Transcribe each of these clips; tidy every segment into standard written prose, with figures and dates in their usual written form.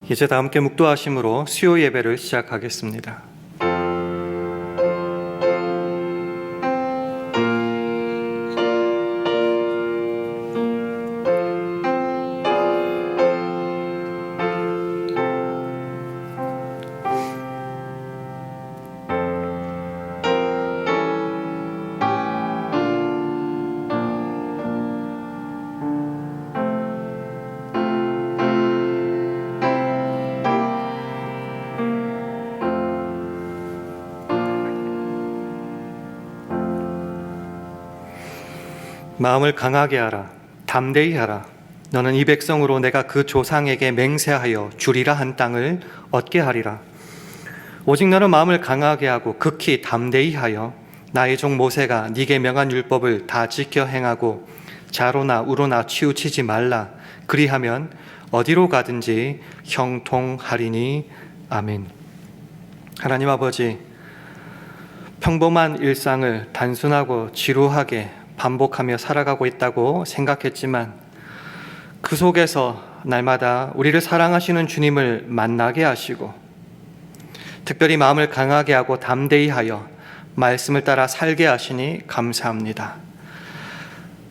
이제 다 함께 묵도하심으로 수요 예배를 시작하겠습니다. 마음을 강하게 하라, 담대히 하라. 너는 이 백성으로 내가 그 조상에게 맹세하여 주리라 한 땅을 얻게 하리라. 오직 너는 마음을 강하게 하고 극히 담대히 하여 나의 종 모세가 네게 명한 율법을 다 지켜 행하고 자로나 우로나 치우치지 말라. 그리하면 어디로 가든지 형통하리니. 아멘. 하나님 아버지, 평범한 일상을 단순하고 지루하게 반복하며 살아가고 있다고 생각했지만 그 속에서 날마다 우리를 사랑하시는 주님을 만나게 하시고 특별히 마음을 강하게 하고 담대히 하여 말씀을 따라 살게 하시니 감사합니다.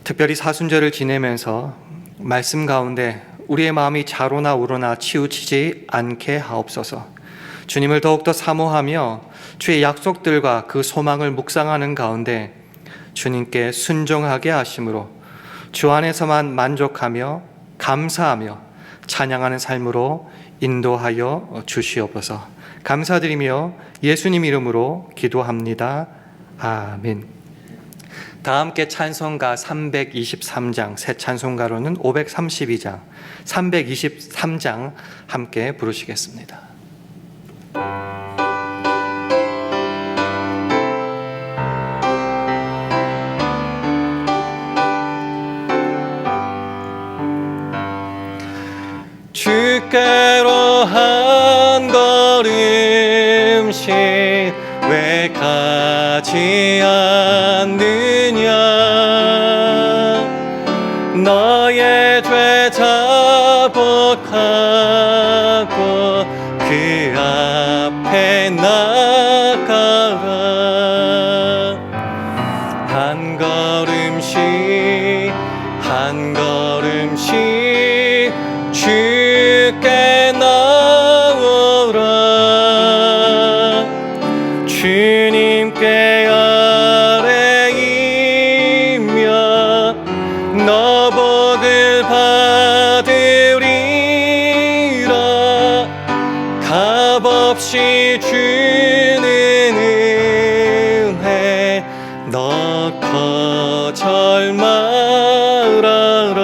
특별히 사순절을 지내면서 말씀 가운데 우리의 마음이 자로나 우로나 치우치지 않게 하옵소서. 주님을 더욱더 사모하며 주의 약속들과 그 소망을 묵상하는 가운데 주님께 순종하게 하심으로 주 안에서만 만족하며 감사하며 찬양하는 삶으로 인도하여 주시옵소서. 감사드리며 예수님 이름으로 기도합니다. 아멘. 다 함께 찬송가 323장, 새 찬송가로는 532장, 323장 함께 부르시겠습니다. 주께로 한 걸음씩 왜 가지 않느냐. 너의 죄 자복하고 그 앞에 나가라. 한 걸음씩 한 걸음씩 주께 나오라. 주님께 아뢰이며 너 복을 받으리라. 값없이 주는 은혜 너 거절 말아라.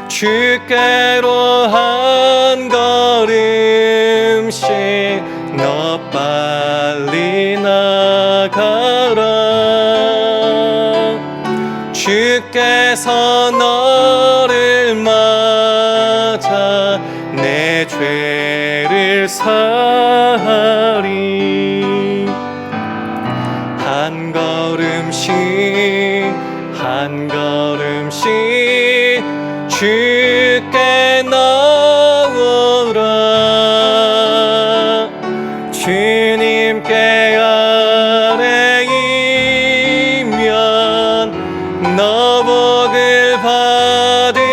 주께로 한 걸음씩 너 빨리 나가라. 주께서 너를 맞아 내 죄를 사하리. 한 걸음씩 한 걸음씩 주께 나오라. 주님께 아뢰이면 너 복을 받으리라.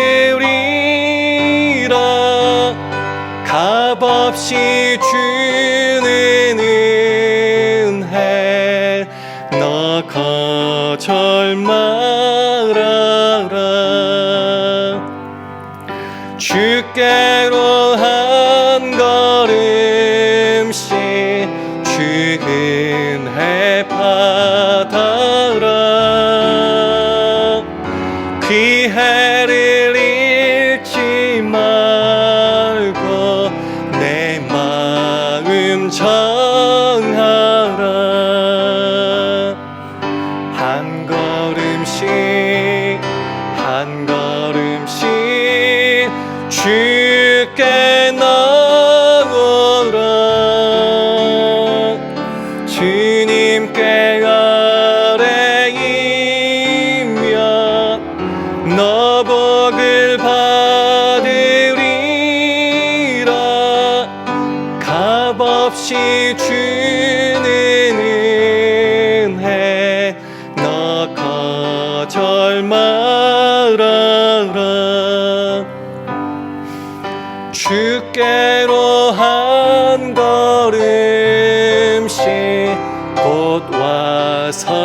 값없이 주는 은혜 너 거절 말아라. 주께로 한 걸음씩 주 은혜 받아라. 기회를 잃지 말고 내 마음 정하라. 한 걸음씩 한 걸음씩 주께 나오라. 주님께 아뢰이면 너 복을 받으리. 말아라. 주께로 한 걸음씩 곧 와서래라.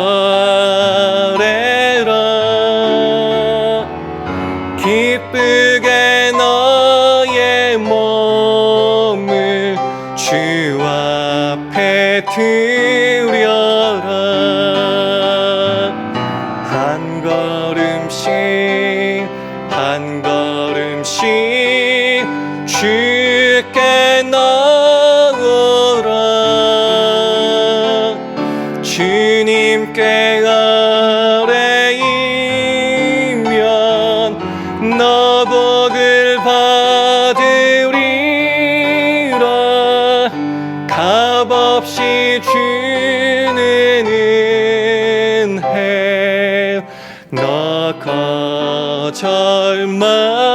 기쁘게 너의 몸을 주 앞에 드려라. 한 걸음씩 한 걸음씩 주께 나오라. 주님께 아뢰이면 너 복을 받으리라. 값없이 주는 은혜 너 거절 말아라.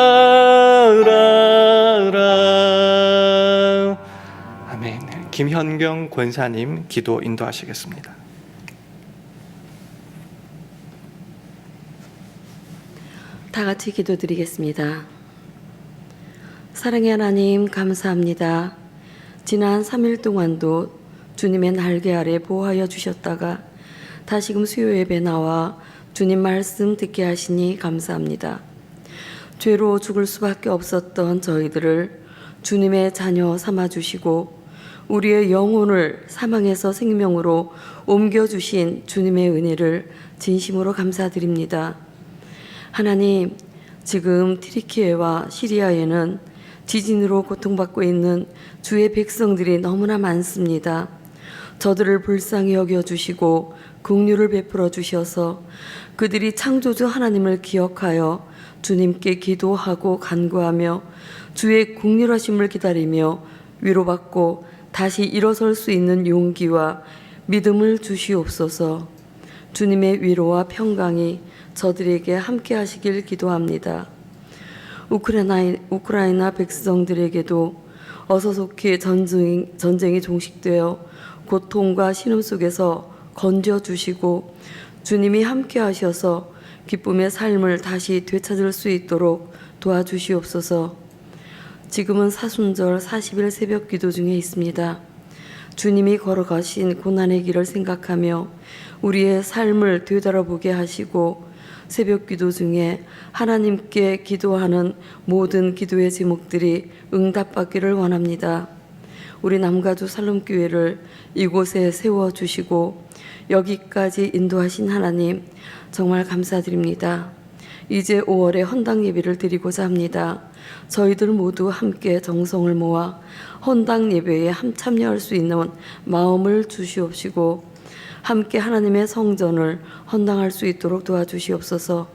아멘. 김현경 권사님 기도 인도하시겠습니다. 다 같이 기도드리겠습니다. 사랑의 하나님, 감사합니다. 지난 3일 동안도 주님의 날개 아래 보호하여 주셨다가 다시금 수요 예배 나와 주님 말씀 듣게 하시니 감사합니다. 죄로 죽을 수밖에 없었던 저희들을 주님의 자녀 삼아주시고 우리의 영혼을 사망에서 생명으로 옮겨주신 주님의 은혜를 진심으로 감사드립니다. 하나님, 지금 튀르키예와 시리아에는 지진으로 고통받고 있는 주의 백성들이 너무나 많습니다. 저들을 불쌍히 여겨주시고 긍휼을 베풀어 주셔서 그들이 창조주 하나님을 기억하여 주님께 기도하고 간구하며 주의 긍휼하심을 기다리며 위로받고 다시 일어설 수 있는 용기와 믿음을 주시옵소서. 주님의 위로와 평강이 저들에게 함께 하시길 기도합니다. 우크라이나 백성들에게도 어서속히 전쟁이 종식되어 고통과 신음 속에서 건져주시고 주님이 함께 하셔서 기쁨의 삶을 다시 되찾을 수 있도록 도와주시옵소서. 지금은 사순절 40일 새벽 기도 중에 있습니다. 주님이 걸어가신 고난의 길을 생각하며 우리의 삶을 되돌아보게 하시고 새벽 기도 중에 하나님께 기도하는 모든 기도의 제목들이 응답받기를 원합니다. 우리 남가주 살림교회를 이곳에 세워주시고 여기까지 인도하신 하나님 정말 감사드립니다. 이제 5월에 헌당 예배를 드리고자 합니다. 저희들 모두 함께 정성을 모아 헌당 예배에 참여할 수 있는 마음을 주시옵시고 함께 하나님의 성전을 헌당할 수 있도록 도와주시옵소서.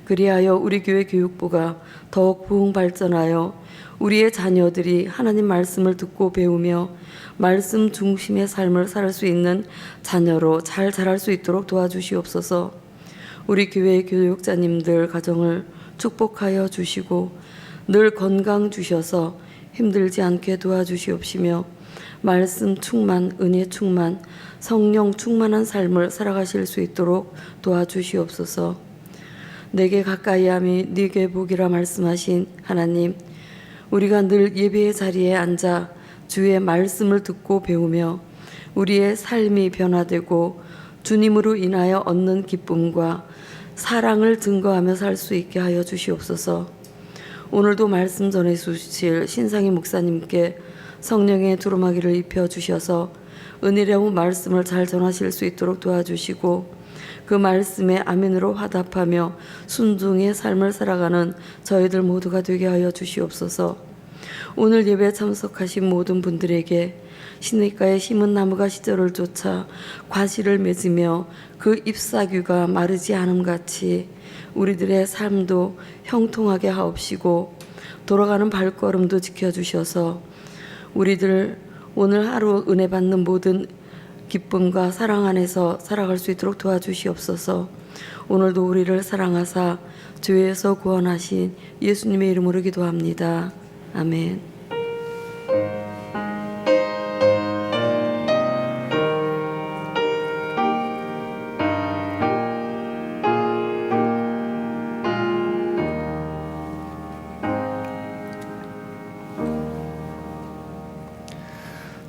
그리하여 우리 교회 교육부가 더욱 부흥 발전하여 우리의 자녀들이 하나님 말씀을 듣고 배우며 말씀 중심의 삶을 살 수 있는 자녀로 잘 자랄 수 있도록 도와주시옵소서. 우리 교회 교육자님들 가정을 축복하여 주시고 늘 건강 주셔서 힘들지 않게 도와주시옵시며 말씀 충만, 은혜 충만, 성령 충만한 삶을 살아가실 수 있도록 도와주시옵소서. 내게 가까이함이 네게 복이라 말씀하신 하나님, 우리가 늘 예배의 자리에 앉아 주의 말씀을 듣고 배우며 우리의 삶이 변화되고 주님으로 인하여 얻는 기쁨과 사랑을 증거하며 살 수 있게 하여 주시옵소서. 오늘도 말씀 전해 주실 신상희 목사님께 성령의 두루마기를 입혀 주셔서 은혜로운 말씀을 잘 전하실 수 있도록 도와주시고 그 말씀에 아멘으로 화답하며 순종의 삶을 살아가는 저희들 모두가 되게 하여 주시옵소서. 오늘 예배에 참석하신 모든 분들에게 시냇가에 심은 나무가 시절을 쫓아 과실을 맺으며 그 잎사귀가 마르지 않음같이 우리들의 삶도 형통하게 하옵시고 돌아가는 발걸음도 지켜주셔서 우리들 오늘 하루 은혜 받는 모든 기쁨과 사랑 안에서 살아갈 수 있도록 도와주시옵소서. 오늘도 우리를 사랑하사 죄에서 구원하신 예수님의 이름으로 기도합니다. 아멘.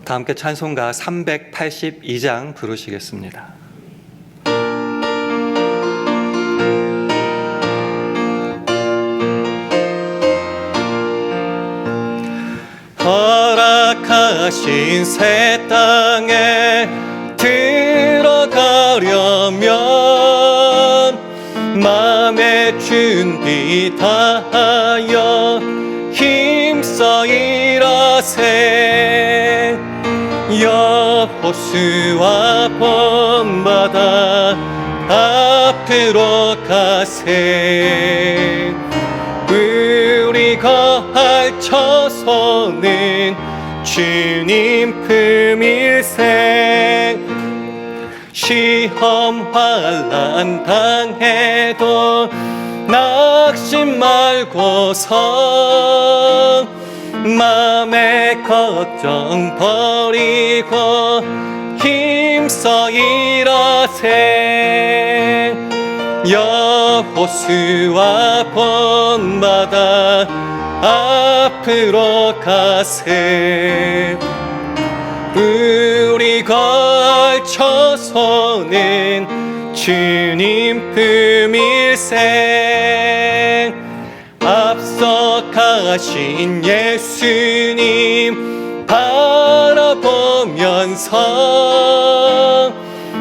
다 함께 찬송가 382장 부르시겠습니다. 허락하신 새 땅에 들어가려면 마음의 준비 다하여 힘써 일하세. 여호수아 본받아 앞으로 가세. 우리 거할 처소는 주님 품일세. 시험 환난 당해도 낙심 말고서 맘의 걱정 버리고 힘써 일하세. 여호수아 본받아 앞으로 가세. 우리 거할 처소는 주님 품일세. 앞서 가신 예수님 바라보면서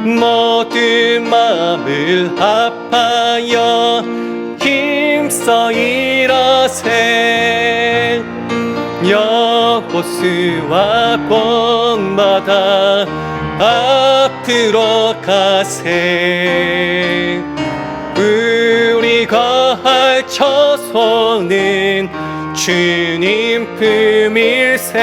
모든 마음을 합하여 힘써 일하세. 여호수아 본받아 앞으로 가세. 우리 거할 처소는 주님 품일세.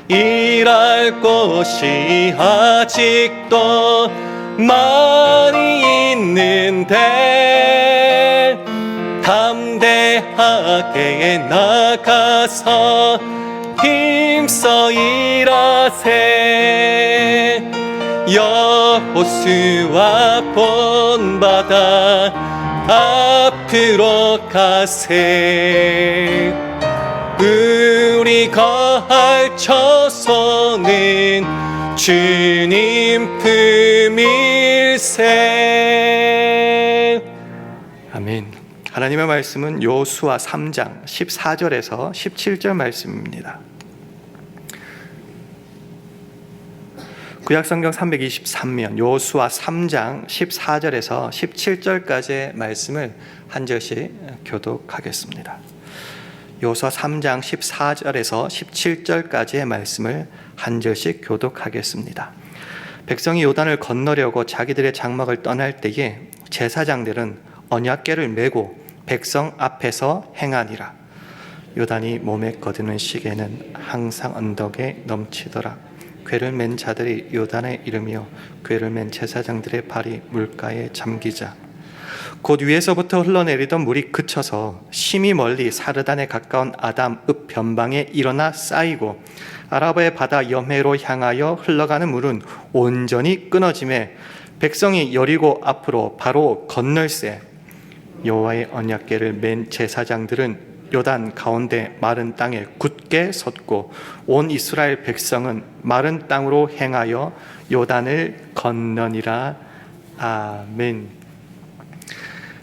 일할 곳이 아직도 많이 있는데 담대하게 나가서 힘써 일하세. 여호수아 본받아 앞으로 가세. 우리 거할 처소는 주님 품일세. 아멘. 하나님의 말씀은 여호수아 3장 14절에서 17절 말씀입니다. 구약성경 323면 여호수아 3장 14절에서 17절까지의 말씀을 한 절씩 교독하겠습니다. 여호수아 3장 14절에서 17절까지의 말씀을 한 절씩 교독하겠습니다. 백성이 요단을 건너려고 자기들의 장막을 떠날 때에 제사장들은 언약궤를 메고 백성 앞에서 행하니라. 요단이 몸에 거두는 시계는 항상 언덕에 넘치더라. 궤를 맨 자들이 요단에 이르며 궤를 맨 제사장들의 발이 물가에 잠기자 곧 위에서부터 흘러내리던 물이 그쳐서 심히 멀리 사르단에 가까운 아담 읍 변방에 일어나 쌓이고 아라바의 바다 염해로 향하여 흘러가는 물은 온전히 끊어지매 백성이 여리고 앞으로 바로 건널세. 여호와의 언약궤를 맨 제사장들은 요단 가운데 마른 땅에 굳게 섰고 온 이스라엘 백성은 마른 땅으로 행하여 요단을 건너니라. 아멘.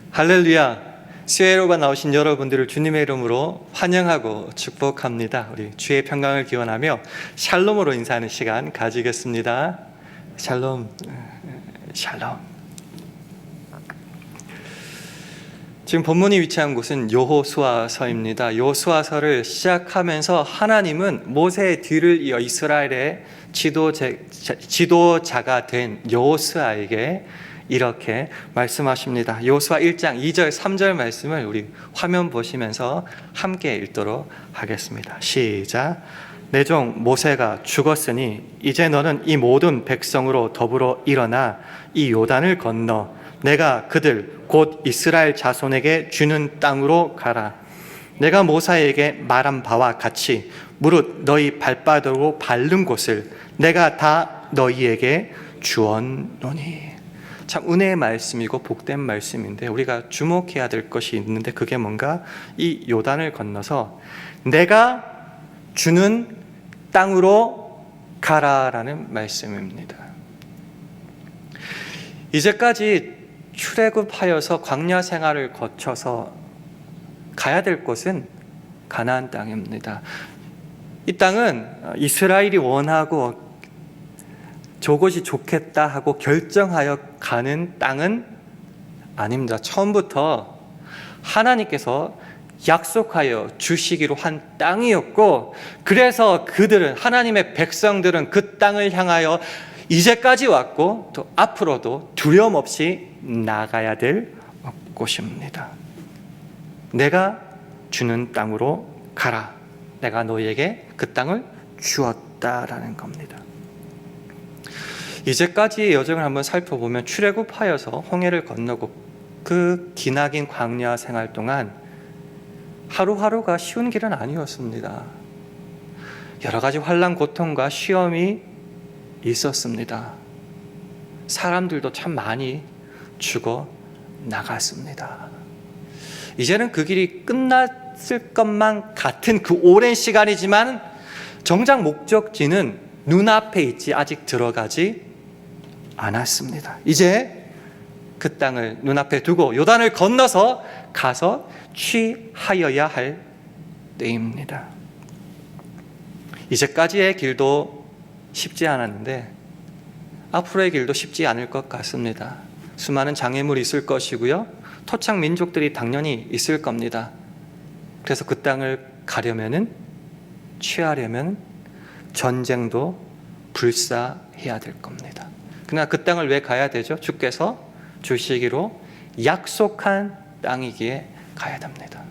할렐루야. 수혜로가 나오신 여러분들을 주님의 이름으로 환영하고 축복합니다. 우리 주의 평강을 기원하며 샬롬으로 인사하는 시간 가지겠습니다. 샬롬. 샬롬. 지금 본문이 위치한 곳은 여호수아서입니다. 여호수아서를 시작하면서 하나님은 모세의 뒤를 이어 이스라엘의 지도자가 된 여호수아에게 이렇게 말씀하십니다. 여호수아 1장 2절 3절 말씀을 우리 화면 보시면서 함께 읽도록 하겠습니다. 시작. 내 종 모세가 죽었으니 이제 너는 이 모든 백성으로 더불어 일어나 이 요단을 건너 내가 그들 곧 이스라엘 자손에게 주는 땅으로 가라. 내가 모세에게 말한 바와 같이 무릇 너희 발바닥으로 밟는 곳을 내가 다 너희에게 주었노니. 참 은혜의 말씀이고 복된 말씀인데 우리가 주목해야 될 것이 있는데 그게 뭔가 이 요단을 건너서 내가 주는 땅으로 가라라는 말씀입니다. 이제까지 출애굽하여서 광야 생활을 거쳐서 가야 될 곳은 가나안 땅입니다. 이 땅은 이스라엘이 원하고 저곳이 좋겠다 하고 결정하여 가는 땅은 아닙니다. 처음부터 하나님께서 약속하여 주시기로 한 땅이었고, 그래서 그들은, 하나님의 백성들은 그 땅을 향하여 이제까지 왔고 또 앞으로도 두려움 없이 나가야 될 곳입니다. 내가 주는 땅으로 가라. 내가 너희에게 그 땅을 주었다라는 겁니다. 이제까지의 여정을 한번 살펴보면 출애굽하여서 홍해를 건너고 그 기나긴 광야 생활 동안 하루하루가 쉬운 길은 아니었습니다. 여러 가지 환난, 고통과 시험이 있었습니다. 사람들도 참 많이 죽어 나갔습니다. 이제는 그 길이 끝났을 것만 같은 그 오랜 시간이지만 정작 목적지는 눈앞에 있지 아직 들어가지 않았습니다. 이제 그 땅을 눈앞에 두고 요단을 건너서 가서 취하여야 할 때입니다. 이제까지의 길도 쉽지 않았는데 앞으로의 길도 쉽지 않을 것 같습니다. 수많은 장애물이 있을 것이고요, 토착 민족들이 당연히 있을 겁니다. 그래서 그 땅을 가려면은, 취하려면 전쟁도 불사해야 될 겁니다. 그러나 그 땅을 왜 가야 되죠? 주께서 주시기로 약속한 땅이기에 가야 됩니다.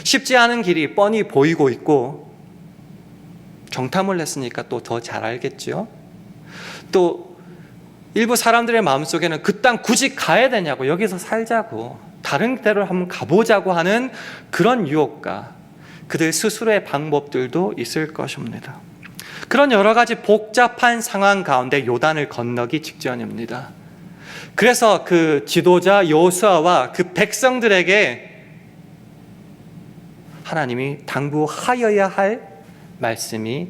쉽지 않은 길이 뻔히 보이고 있고, 정탐을 했으니까 또 더 잘 알겠죠. 또 일부 사람들의 마음속에는 그 땅 굳이 가야 되냐고, 여기서 살자고, 다른 데로 한번 가보자고 하는 그런 유혹과 그들 스스로의 방법들도 있을 것입니다. 그런 여러 가지 복잡한 상황 가운데 요단을 건너기 직전입니다. 그래서 그 지도자 여호수아와 그 백성들에게 하나님이 당부하여야 할 말씀이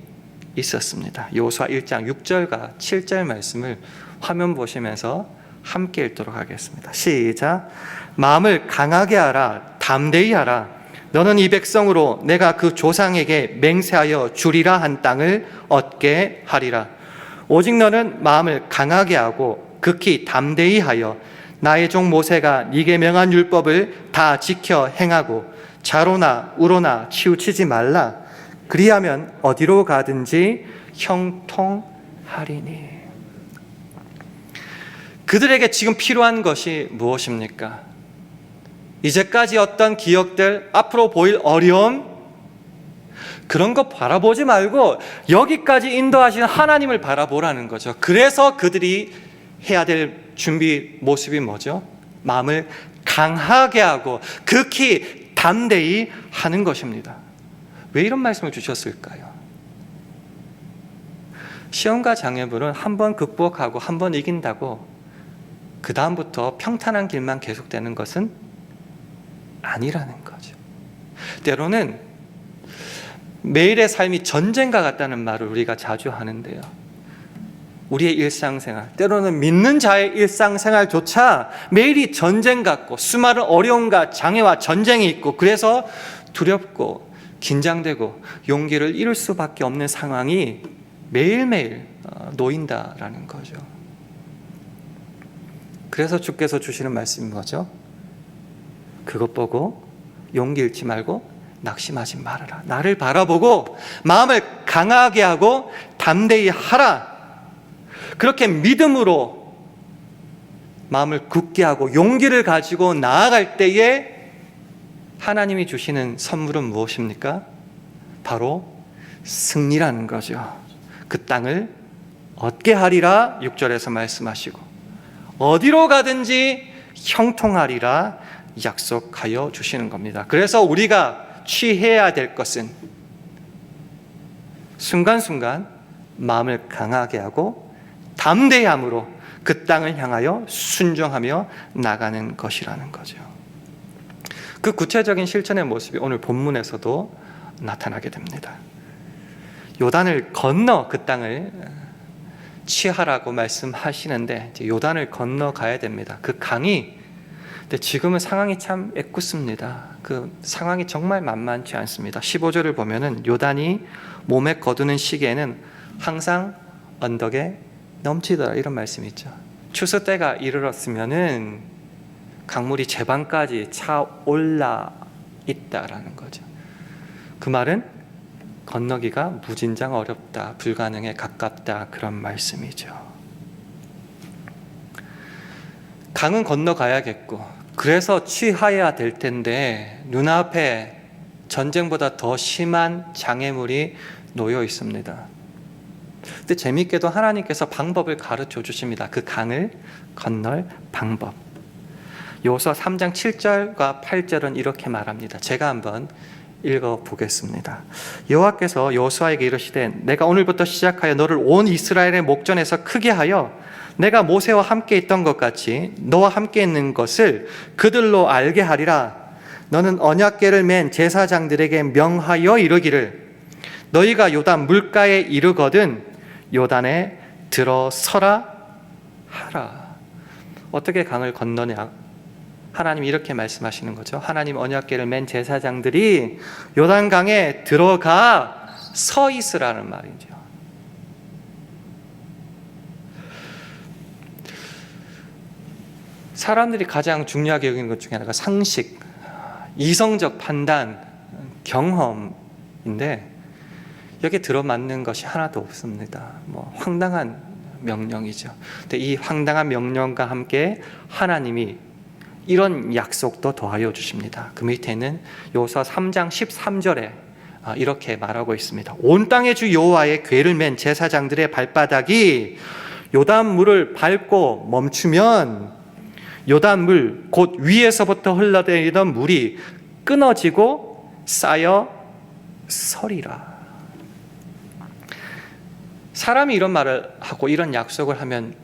있었습니다. 여호수아 1장 6절과 7절 말씀을 화면 보시면서 함께 읽도록 하겠습니다. 시작. 마음을 강하게 하라, 담대히 하라. 너는 이 백성으로 내가 그 조상에게 맹세하여 주리라 한 땅을 얻게 하리라. 오직 너는 마음을 강하게 하고 극히 담대히 하여 나의 종 모세가 네게 명한 율법을 다 지켜 행하고 좌로나 우로나 치우치지 말라. 그리하면 어디로 가든지 형통하리니. 그들에게 지금 필요한 것이 무엇입니까? 이제까지 어떤 기억들, 앞으로 보일 어려움, 그런 거 바라보지 말고 여기까지 인도하시는 하나님을 바라보라는 거죠. 그래서 그들이 해야 될 준비 모습이 뭐죠? 마음을 강하게 하고 극히 담대히 하는 것입니다. 왜 이런 말씀을 주셨을까요? 시험과 장애물은 한 번 극복하고 한 번 이긴다고 그 다음부터 평탄한 길만 계속되는 것은 아니라는 거죠. 때로는 매일의 삶이 전쟁과 같다는 말을 우리가 자주 하는데요, 우리의 일상생활, 때로는 믿는 자의 일상생활조차 매일이 전쟁 같고 수많은 어려움과 장애와 전쟁이 있고, 그래서 두렵고 긴장되고 용기를 잃을 수밖에 없는 상황이 매일매일 놓인다라는 거죠. 그래서 주께서 주시는 말씀이 뭐죠? 그것 보고 용기 잃지 말고 낙심하지 말아라. 나를 바라보고 마음을 강하게 하고 담대히 하라. 그렇게 믿음으로 마음을 굳게 하고 용기를 가지고 나아갈 때에 하나님이 주시는 선물은 무엇입니까? 바로 승리라는 거죠. 그 땅을 얻게 하리라 6절에서 말씀하시고 어디로 가든지 형통하리라 약속하여 주시는 겁니다. 그래서 우리가 취해야 될 것은 순간순간 마음을 강하게 하고 담대함으로 그 땅을 향하여 순종하며 나가는 것이라는 거죠. 그 구체적인 실천의 모습이 오늘 본문에서도 나타나게 됩니다. 요단을 건너 그 땅을 취하라고 말씀하시는데 이제 요단을 건너 가야 됩니다. 그 강이, 근데 지금은 상황이 참 애꿎습니다. 그 상황이 정말 만만치 않습니다. 15절을 보면은 요단이 몸에 거두는 시기에는 항상 언덕에 넘치더라, 이런 말씀이 있죠. 추수 때가 이르렀으면은 강물이 제방까지 차 올라 있다라는 거죠. 그 말은 건너기가 무진장 어렵다, 불가능에 가깝다, 그런 말씀이죠. 강은 건너가야겠고 그래서 취하여야 될 텐데 눈앞에 전쟁보다 더 심한 장애물이 놓여 있습니다. 근데 재미있게도 하나님께서 방법을 가르쳐 주십니다. 그 강을 건널 방법. 여호수아 3장 7절과 8절은 이렇게 말합니다. 제가 한번 읽어보겠습니다. 여호와께서 여호수아에게 이르시되 내가 오늘부터 시작하여 너를 온 이스라엘의 목전에서 크게 하여 내가 모세와 함께 있던 것 같이 너와 함께 있는 것을 그들로 알게 하리라. 너는 언약궤를 맨 제사장들에게 명하여 이르기를 너희가 요단 물가에 이르거든 요단에 들어서라 하라. 어떻게 강을 건너냐? 하나님 이렇게 말씀하시는 거죠. 하나님 언약궤를 맨 제사장들이 요단강에 들어가 서 있으라는 말이죠. 사람들이 가장 중요하게 여기는 것 중에 하나가 상식, 이성적 판단, 경험인데 여기에 들어맞는 것이 하나도 없습니다. 황당한 명령이죠. 근데 이 황당한 명령과 함께 하나님이 이런 약속도 더하여 주십니다. 그 밑에는 여호수아 3장 13절에 이렇게 말하고 있습니다. 온 땅의 주 여호와의 궤를 맨 제사장들의 발바닥이 요단물을 밟고 멈추면 요단물 곧 위에서부터 흘러내리던 물이 끊어지고 쌓여 서리라. 사람이 이런 말을 하고 이런 약속을 하면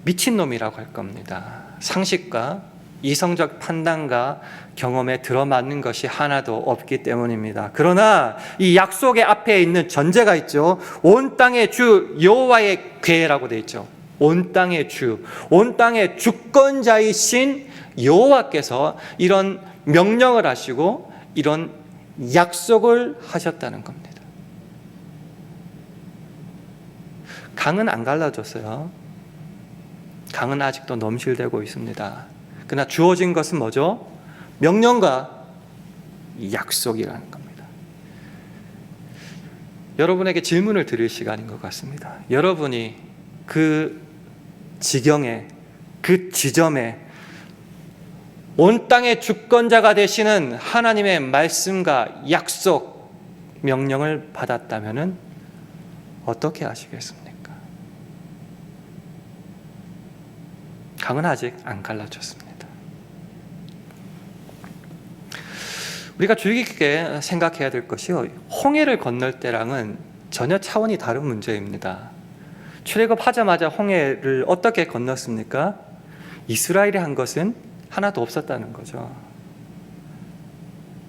미친놈이라고 할 겁니다. 상식과 이성적 판단과 경험에 들어맞는 것이 하나도 없기 때문입니다. 그러나 이 약속의 앞에 있는 전제가 있죠. 온 땅의 주 여호와의 궤라고 되어 있죠. 온 땅의 주, 온 땅의 주권자이신 여호와께서 이런 명령을 하시고 이런 약속을 하셨다는 겁니다. 강은 안 갈라졌어요. 강은 아직도 넘실대고 있습니다. 그러나 주어진 것은 뭐죠? 명령과 약속이라는 겁니다. 여러분에게 질문을 드릴 시간인 것 같습니다. 여러분이 그 지경에, 그 지점에 온 땅의 주권자가 되시는 하나님의 말씀과 약속, 명령을 받았다면 어떻게 하시겠습니까? 강은 아직 안 갈라졌습니다. 우리가 주의 깊게 생각해야 될 것이요, 홍해를 건널 때랑은 전혀 차원이 다른 문제입니다. 출애굽하자마자 홍해를 어떻게 건넜습니까? 이스라엘이 한 것은 하나도 없었다는 거죠.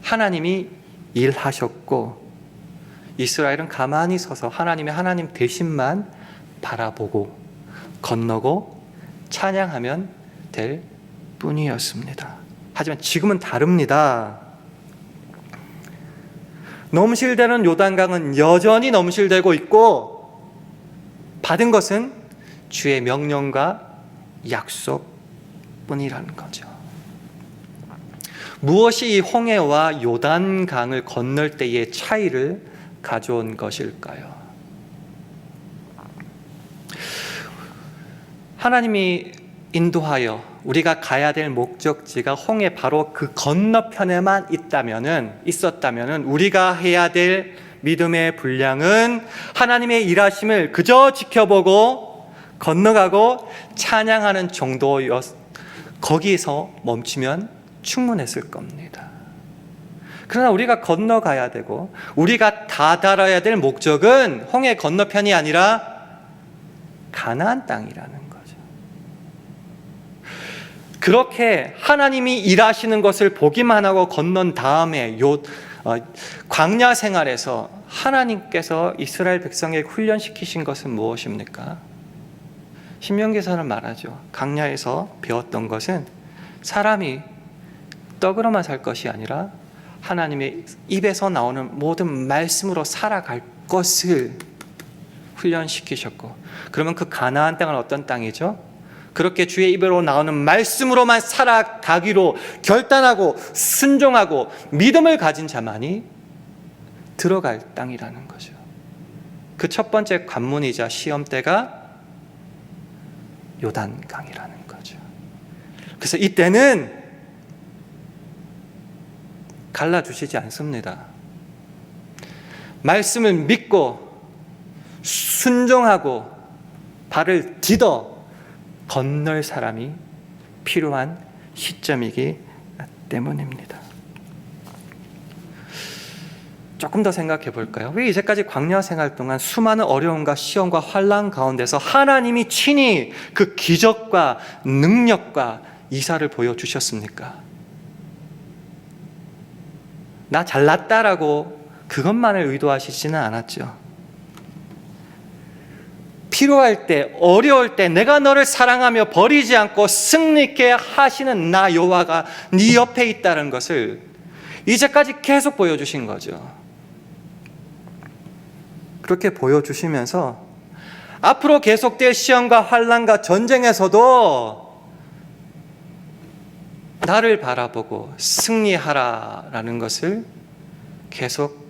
하나님이 일하셨고 이스라엘은 가만히 서서 하나님 대신만 바라보고 건너고 찬양하면 될 뿐이었습니다. 하지만 지금은 다릅니다. 넘실대는 요단강은 여전히 넘실대고 있고 받은 것은 주의 명령과 약속뿐이라는 거죠. 무엇이 이 홍해와 요단강을 건널 때의 차이를 가져온 것일까요? 하나님이 인도하여 우리가 가야 될 목적지가 홍해 바로 그 건너편에만 있었다면은 우리가 해야 될 믿음의 분량은 하나님의 일하심을 그저 지켜보고 건너가고 찬양하는 거기서 멈추면 충분했을 겁니다. 그러나 우리가 건너가야 되고 우리가 다다라야 될 목적은 홍해 건너편이 아니라 가나안 땅이라는 거죠. 그렇게 하나님이 일하시는 것을 보기만 하고 건넌 다음에 광야 생활에서 하나님께서 이스라엘 백성에게 훈련시키신 것은 무엇입니까? 신명기서는 말하죠. 광야에서 배웠던 것은 사람이 떡으로만 살 것이 아니라 하나님의 입에서 나오는 모든 말씀으로 살아갈 것을 훈련시키셨고, 그러면 그 가나안 땅은 어떤 땅이죠? 그렇게 주의 입으로 나오는 말씀으로만 살아가기로 결단하고 순종하고 믿음을 가진 자만이 들어갈 땅이라는 거죠. 그 첫 번째 관문이자 시험대가 요단강이라는 거죠. 그래서 이때는 갈라주시지 않습니다. 말씀을 믿고 순종하고 발을 디뎌 건널 사람이 필요한 시점이기 때문입니다. 조금 더 생각해 볼까요? 왜 이제까지 광야 생활 동안 수많은 어려움과 시험과 환난 가운데서 하나님이 친히 그 기적과 능력과 이사를 보여주셨습니까? 나 잘났다라고 그것만을 의도하시지는 않았죠. 필요할 때, 어려울 때 내가 너를 사랑하며 버리지 않고 승리케 하시는 나 여호와가 네 옆에 있다는 것을 이제까지 계속 보여주신 거죠. 그렇게 보여주시면서 앞으로 계속될 시험과 환난과 전쟁에서도 나를 바라보고 승리하라라는 것을 계속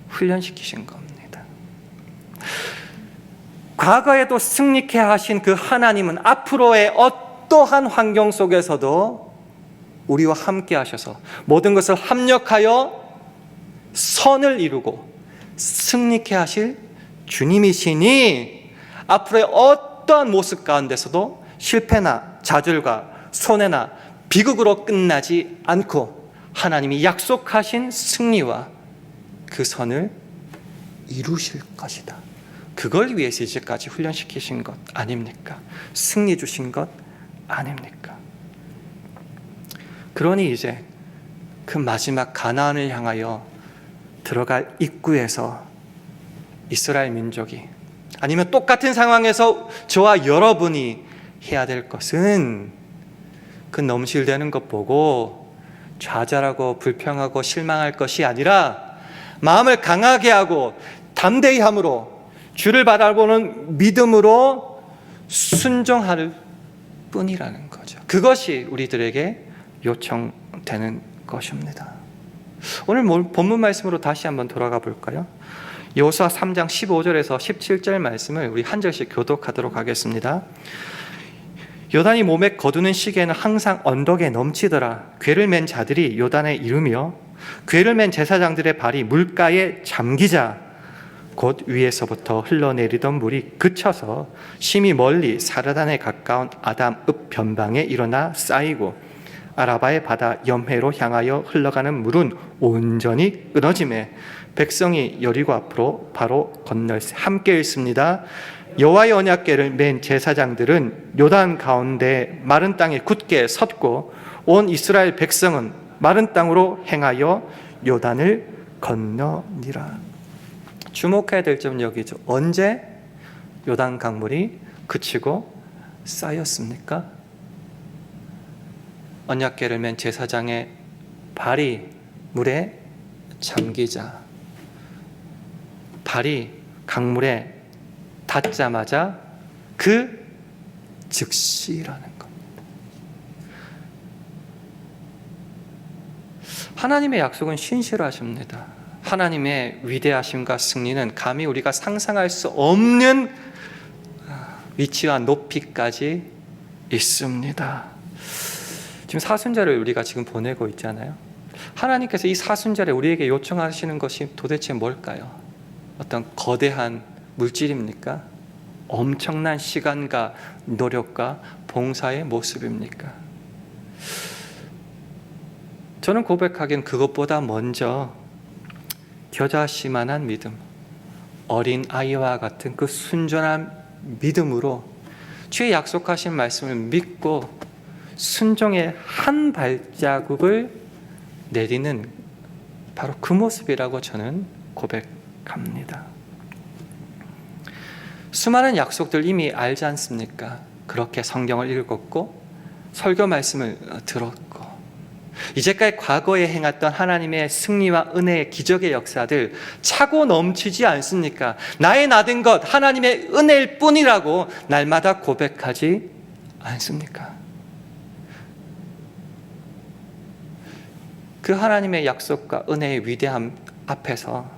훈련시키신 겁니다. 과거에도 승리케 하신 그 하나님은 앞으로의 어떠한 환경 속에서도 우리와 함께 하셔서 모든 것을 합력하여 선을 이루고 승리케 하실 주님이시니 앞으로의 어떠한 모습 가운데서도 실패나 좌절과 손해나 비극으로 끝나지 않고 하나님이 약속하신 승리와 그 선을 이루실 것이다. 그걸 위해서 이제까지 훈련시키신 것 아닙니까? 승리 주신 것 아닙니까? 그러니 이제 그 마지막 가나안을 향하여 들어갈 입구에서 이스라엘 민족이, 아니면 똑같은 상황에서 저와 여러분이 해야 될 것은 그 넘실대는 것 보고 좌절하고 불평하고 실망할 것이 아니라 마음을 강하게 하고 담대히 함으로 주를 바라보는 믿음으로 순종할 뿐이라는 거죠. 그것이 우리들에게 요청되는 것입니다. 오늘 본문 말씀으로 다시 한번 돌아가 볼까요? 여호수아 3장 15절에서 17절 말씀을 우리 한 절씩 교독하도록 하겠습니다. 요단이 몸에 거두는 시기에는 항상 언덕에 넘치더라. 궤를 맨 자들이 요단에 이르며 궤를 맨 제사장들의 발이 물가에 잠기자 곧 위에서부터 흘러내리던 물이 그쳐서 심히 멀리 사르단에 가까운 아담읍 변방에 일어나 쌓이고 아라바의 바다 염해로 향하여 흘러가는 물은 온전히 끊어지매 백성이 여리고 앞으로 바로 건널세. 함께 읽습니다. 여호와의 언약궤를 맨 제사장들은 요단 가운데 마른 땅에 굳게 섰고 온 이스라엘 백성은 마른 땅으로 행하여 요단을 건너니라. 주목해야 될 점은 여기죠. 언제 요단 강물이 그치고 쌓였습니까? 언약궤를 맨 제사장의 발이 물에 잠기자, 발이 강물에 닿자마자 그 즉시라는 겁니다. 하나님의 약속은 신실하십니다. 하나님의 위대하심과 승리는 감히 우리가 상상할 수 없는 위치와 높이까지 있습니다. 지금 사순절을 우리가 지금 보내고 있잖아요. 하나님께서 이 사순절에 우리에게 요청하시는 것이 도대체 뭘까요? 어떤 거대한 물질입니까? 엄청난 시간과 노력과 봉사의 모습입니까? 저는 고백하기엔 그것보다 먼저 겨자씨만한 믿음, 어린 아이와 같은 그 순전한 믿음으로 주의 약속하신 말씀을 믿고 순종의 한 발자국을 내디는 바로 그 모습이라고 저는 고백합니다. 수많은 약속들 이미 알지 않습니까? 그렇게 성경을 읽었고 설교 말씀을 들었고 이제까지 과거에 행했던 하나님의 승리와 은혜의 기적의 역사들 차고 넘치지 않습니까? 나의 나된 것 하나님의 은혜일 뿐이라고 날마다 고백하지 않습니까? 그 하나님의 약속과 은혜의 위대함 앞에서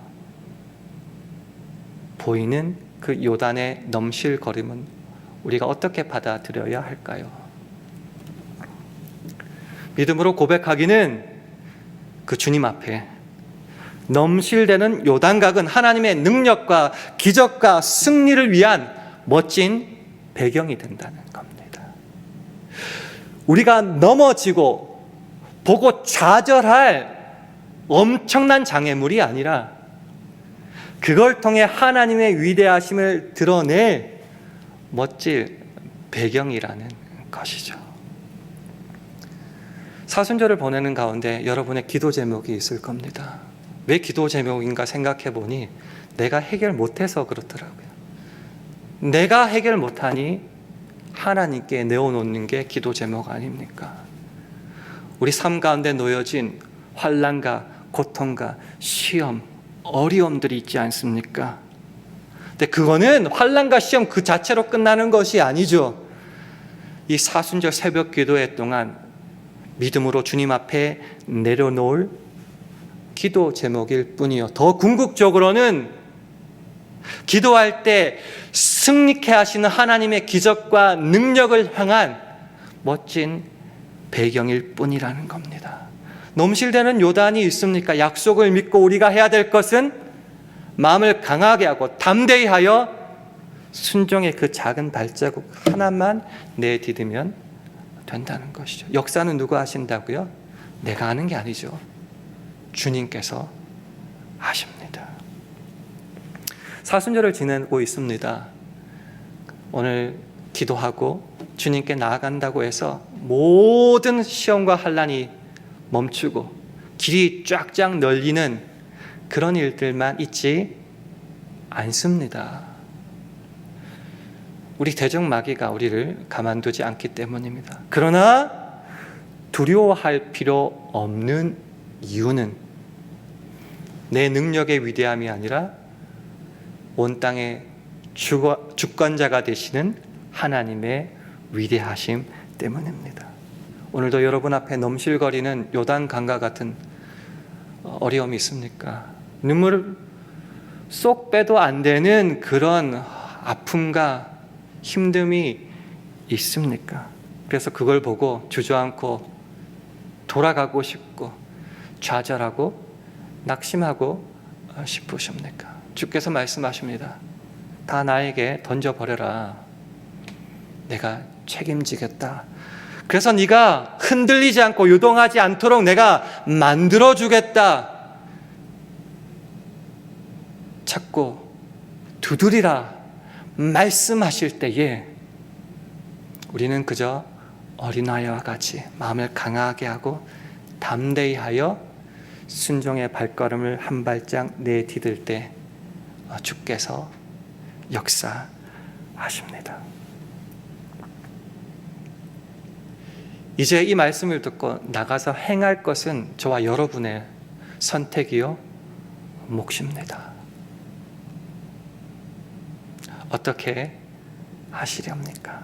보이는 그 요단의 넘실거림은 우리가 어떻게 받아들여야 할까요? 믿음으로 고백하기는 그 주님 앞에 넘실대는 요단강은 하나님의 능력과 기적과 승리를 위한 멋진 배경이 된다는 겁니다. 우리가 넘어지고 보고 좌절할 엄청난 장애물이 아니라 그걸 통해 하나님의 위대하심을 드러낼 멋질 배경이라는 것이죠. 사순절을 보내는 가운데 여러분의 기도 제목이 있을 겁니다. 왜 기도 제목인가 생각해 보니 내가 해결 못해서 그렇더라고요. 내가 해결 못하니 하나님께 내어놓는 게 기도 제목 아닙니까? 우리 삶 가운데 놓여진 환난과 고통과 시험, 어려움들이 있지 않습니까? 근데 그거는 환난과 시험 그 자체로 끝나는 것이 아니죠. 이 사순절 새벽 기도회 동안 믿음으로 주님 앞에 내려놓을 기도 제목일 뿐이요. 더 궁극적으로는 기도할 때 승리케 하시는 하나님의 기적과 능력을 향한 멋진 배경일 뿐이라는 겁니다. 넘실대는 요단이 있습니까? 약속을 믿고 우리가 해야 될 것은 마음을 강하게 하고 담대히 하여 순종의 그 작은 발자국 하나만 내디디면 된다는 것이죠. 역사는 누가 하신다고요? 내가 하는 게 아니죠. 주님께서 하십니다. 사순절을 지내고 있습니다. 오늘 기도하고 주님께 나아간다고 해서 모든 시험과 환난이 멈추고 길이 쫙쫙 널리는 그런 일들만 있지 않습니다. 우리 대적마귀가 우리를 가만두지 않기 때문입니다. 그러나 두려워할 필요 없는 이유는 내 능력의 위대함이 아니라 온 땅의 주권자가 되시는 하나님의 위대하심 때문입니다. 오늘도 여러분 앞에 넘실거리는 요단강과 같은 어려움이 있습니까? 눈물을 쏙 빼도 안 되는 그런 아픔과 힘듦이 있습니까? 그래서 그걸 보고 주저앉고 돌아가고 싶고 좌절하고 낙심하고 싶으십니까? 주께서 말씀하십니다. 다 나에게 던져버려라. 내가 책임지겠다. 그래서 네가 흔들리지 않고 요동하지 않도록 내가 만들어주겠다. 찾고 두드리라 말씀하실 때에 우리는 그저 어린아이와 같이 마음을 강하게 하고 담대히 하여 순종의 발걸음을 한 발짝 내디딜 때 주께서 역사하십니다. 이제 이 말씀을 듣고 나가서 행할 것은 저와 여러분의 선택이요 몫입니다. 어떻게 하시렵니까?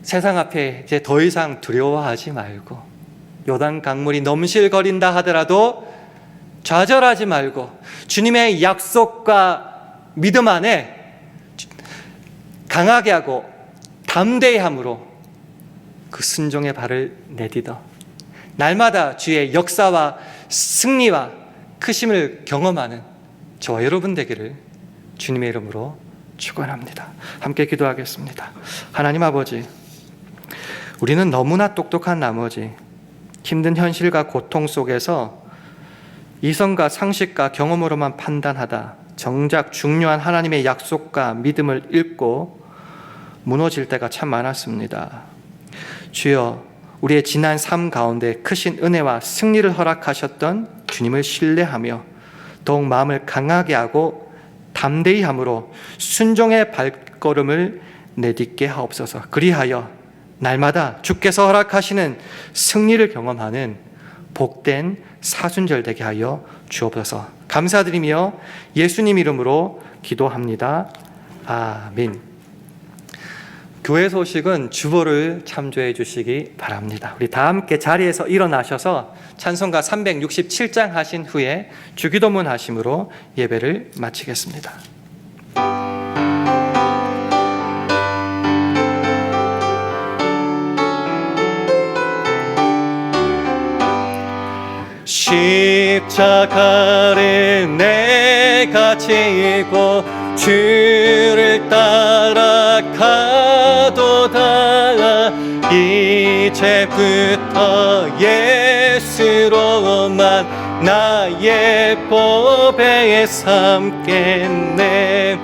세상 앞에 이제 더 이상 두려워하지 말고 요단 강물이 넘실거린다 하더라도 좌절하지 말고 주님의 약속과 믿음 안에 강하게 하고 담대히 함으로 그 순종의 발을 내디뎌 날마다 주의 역사와 승리와 크심을 경험하는 저와 여러분 되기를 주님의 이름으로 축원합니다. 함께 기도하겠습니다. 하나님 아버지, 우리는 너무나 똑똑한 나머지 힘든 현실과 고통 속에서 이성과 상식과 경험으로만 판단하다 정작 중요한 하나님의 약속과 믿음을 잃고 무너질 때가 참 많았습니다. 주여, 우리의 지난 삶 가운데 크신 은혜와 승리를 허락하셨던 주님을 신뢰하며 더욱 마음을 강하게 하고 담대히 함으로 순종의 발걸음을 내딛게 하옵소서. 그리하여 날마다 주께서 허락하시는 승리를 경험하는 복된 사순절 되게 하여 주옵소서. 감사드리며 예수님 이름으로 기도합니다. 아멘. 교회 소식은 주보를 참조해 주시기 바랍니다. 우리 다 함께 자리에서 일어나셔서 찬송가 367장 하신 후에 주기도문 하심으로 예배를 마치겠습니다. 십자가를 내가 지고 주를 따라가도다. 이제부터 예수로만 나의 법에 삼겠네.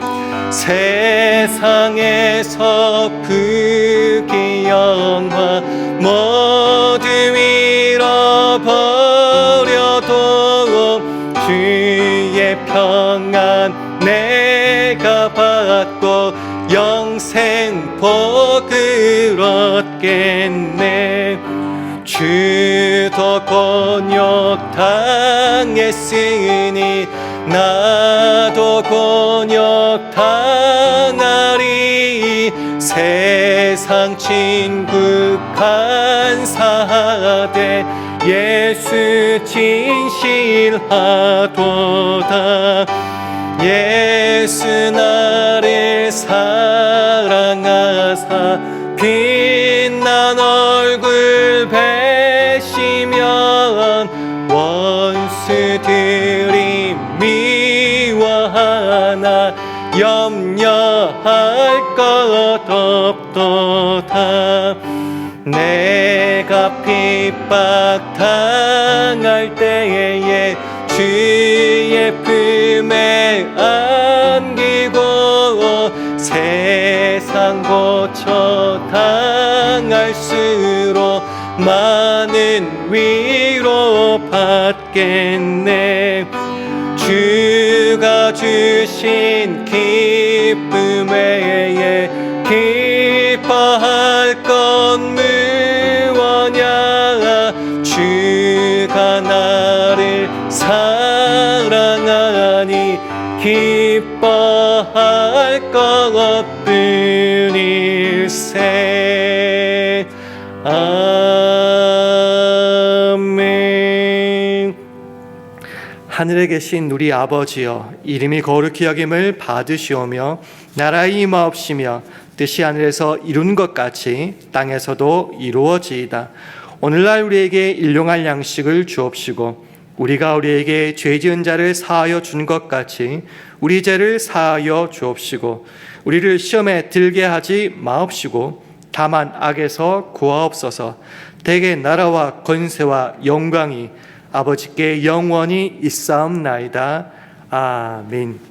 세상에서 부귀영화 모두 잃어버려도 주의 평안 내가 받고 영생 복을 얻겠네. 주도 곤욕 당했으니 나도 곤욕 당하리. 세상 친구 간사하되 예수 진실하도다. 예수 나를 사랑하사 빛난 얼굴 베시면 원수들이 미워하나 염려할 것 없도다. 내가 핍박 당할 때에 주의 품에 안기고 세상 고쳐 당할수록 많은 위로 받겠네. 주가 주신 기쁨 외에 기뻐할 건 무엇냐. 주가 나를 사랑하니 기뻐할 것 뿐일세. 아멘. 하늘에 계신 우리 아버지여, 이름이 거룩히 여김을 받으시오며 나라의 임하옵시며 뜻이 하늘에서 이룬 것 같이 땅에서도 이루어지이다. 오늘날 우리에게 일용할 양식을 주옵시고 우리가 우리에게 죄 지은 자를 사하여 준 것 같이 우리 죄를 사하여 주옵시고 우리를 시험에 들게 하지 마옵시고 다만 악에서 구하옵소서. 대개 나라와 권세와 영광이 아버지께 영원히 있사옵나이다. 아멘.